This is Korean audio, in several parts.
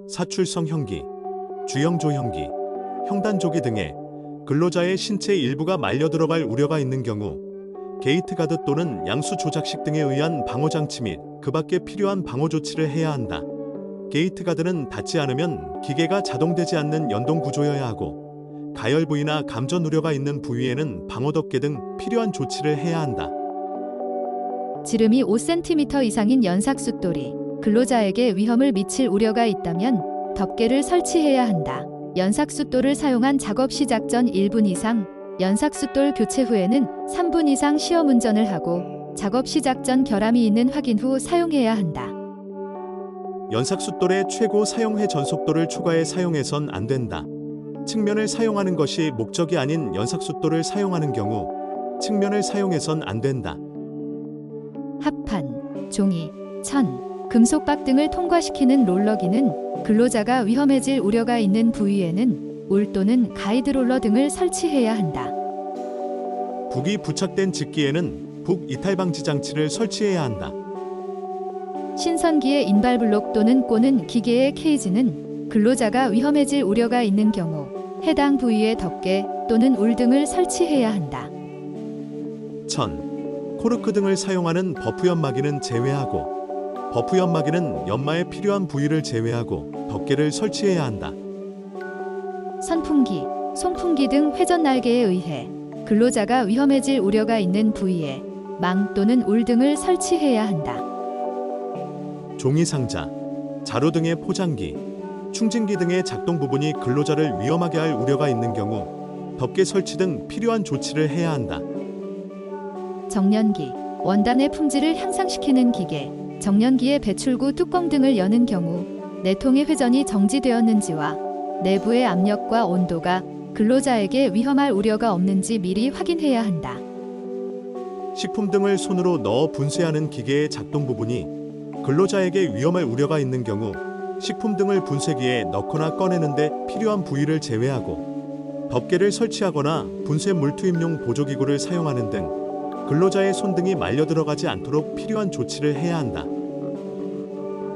사출성 형기, 주영조 형기, 형단조기 등의 근로자의 신체 일부가 말려 들어갈 우려가 있는 경우 게이트가드 또는 양수 조작식 등에 의한 방어장치 및 그 밖에 필요한 방어 조치를 해야 한다. 게이트가드는 닿지 않으면 기계가 자동되지 않는 연동 구조여야 하고 가열 부위나 감전 우려가 있는 부위에는 방어덮개 등 필요한 조치를 해야 한다. 지름이 5cm 이상인 연삭숫돌이 근로자에게 위험을 미칠 우려가 있다면 덮개를 설치해야 한다. 연삭숫돌을 사용한 작업 시작 전 1분 이상, 연삭숫돌 교체 후에는 3분 이상 시험 운전을 하고 작업 시작 전 결함이 있는 확인 후 사용해야 한다. 연삭숫돌의 최고 사용해 전속도를 초과해 사용해선 안 된다. 측면을 사용하는 것이 목적이 아닌 연삭숫돌을 사용하는 경우 측면을 사용해선 안 된다. 합판, 종이, 천, 금속박 등을 통과시키는 롤러기는 근로자가 위험해질 우려가 있는 부위에는 울 또는 가이드롤러 등을 설치해야 한다. 북이 부착된 직기에는 북 이탈 방지 장치를 설치해야 한다. 신선기의 인발블록 또는 꼬는 기계의 케이지는 근로자가 위험해질 우려가 있는 경우 해당 부위에 덮개 또는 울 등을 설치해야 한다. 천, 코르크 등을 사용하는 버프 연마기는 제외하고 버프 연마기는 연마에 필요한 부위를 제외하고 덮개를 설치해야 한다. 선풍기, 송풍기 등 회전 날개에 의해 근로자가 위험해질 우려가 있는 부위에 망 또는 울 등을 설치해야 한다. 종이 상자, 자루 등의 포장기, 충진기 등의 작동 부분이 근로자를 위험하게 할 우려가 있는 경우 덮개 설치 등 필요한 조치를 해야 한다. 정년기, 원단의 품질을 향상시키는 기계, 정년기의 배출구 뚜껑 등을 여는 경우 내통의 회전이 정지되었는지와 내부의 압력과 온도가 근로자에게 위험할 우려가 없는지 미리 확인해야 한다. 식품 등을 손으로 넣어 분쇄하는 기계의 작동 부분이 근로자에게 위험할 우려가 있는 경우 식품 등을 분쇄기에 넣거나 꺼내는데 필요한 부위를 제외하고 덮개를 설치하거나 분쇄 물 투입용 보조기구를 사용하는 등 근로자의 손 등이 말려 들어가지 않도록 필요한 조치를 해야 한다.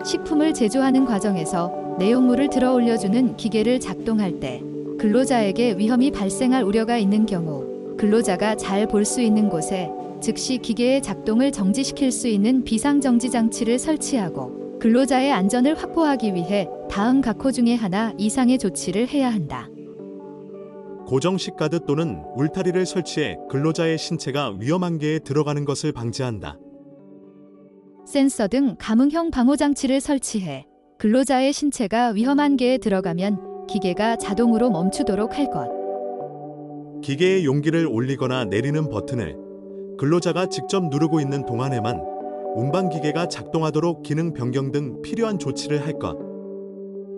식품을 제조하는 과정에서 내용물을 들어 올려주는 기계를 작동할 때 근로자에게 위험이 발생할 우려가 있는 경우 근로자가 잘 볼 수 있는 곳에 즉시 기계의 작동을 정지시킬 수 있는 비상정지 장치를 설치하고 근로자의 안전을 확보하기 위해 다음 각호 중에 하나 이상의 조치를 해야 한다. 고정식 가드 또는 울타리를 설치해 근로자의 신체가 위험 한계에 들어가는 것을 방지한다. 센서 등 감응형 방호 장치를 설치해 근로자의 신체가 위험 한계에 들어가면 기계가 자동으로 멈추도록 할 것. 기계의 용기를 올리거나 내리는 버튼을 근로자가 직접 누르고 있는 동안에만 운반 기계가 작동하도록 기능 변경 등 필요한 조치를 할 것.